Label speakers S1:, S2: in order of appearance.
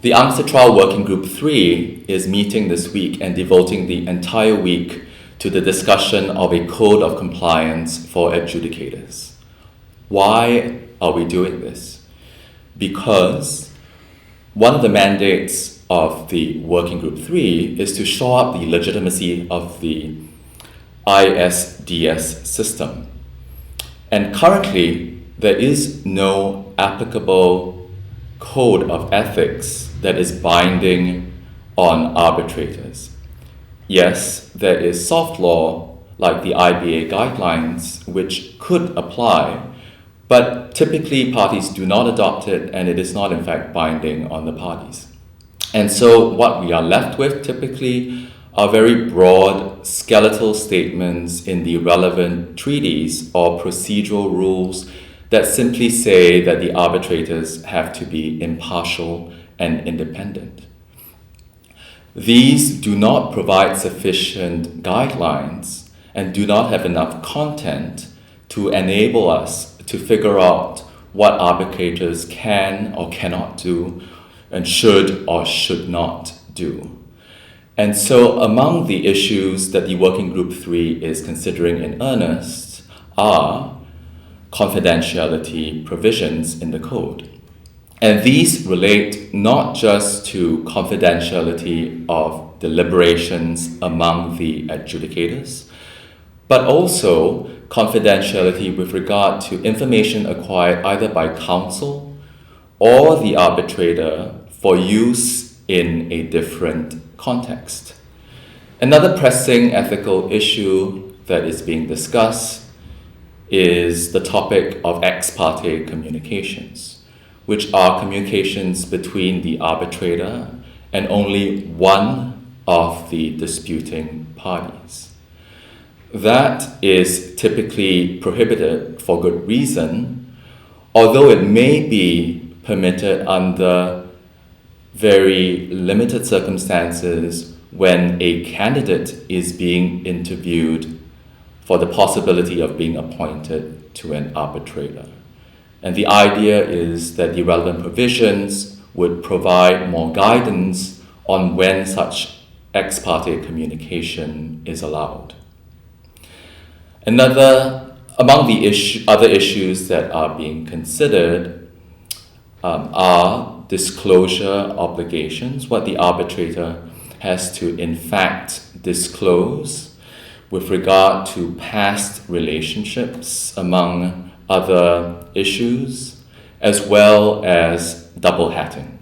S1: The Answer Trial Working Group 3 is meeting this week and devoting the entire week to the discussion of a code of compliance for adjudicators. Why are we doing this? Because one of the mandates of the Working Group 3 is to shore up the legitimacy of the ISDS system. And currently, there is no applicable code of ethics that is binding on arbitrators. Yes, there is soft law like the IBA guidelines which could apply, but typically parties do not adopt it and it is not in fact binding on the parties. And so what we are left with typically are very broad skeletal statements in the relevant treaties or procedural rules that simply say that the arbitrators have to be impartial and independent. These do not provide sufficient guidelines and do not have enough content to enable us to figure out what arbitrators can or cannot do and should or should not do. And so among the issues that the Working Group 3 is considering in earnest are confidentiality provisions in the code. And these relate not just to confidentiality of deliberations among the adjudicators, but also confidentiality with regard to information acquired either by counsel or the arbitrator for use in a different context. Another pressing ethical issue that is being discussed is the topic of ex parte communications, which are communications between the arbitrator and only one of the disputing parties. That is typically prohibited for good reason, although it may be permitted under very limited circumstances when a candidate is being interviewed for the possibility of being appointed to an arbitrator. And the idea is that the relevant provisions would provide more guidance on when such ex parte communication is allowed. Among the other issues that are being considered are disclosure obligations, what the arbitrator has to in fact disclose with regard to past relationships, among other issues, as well as double hatting.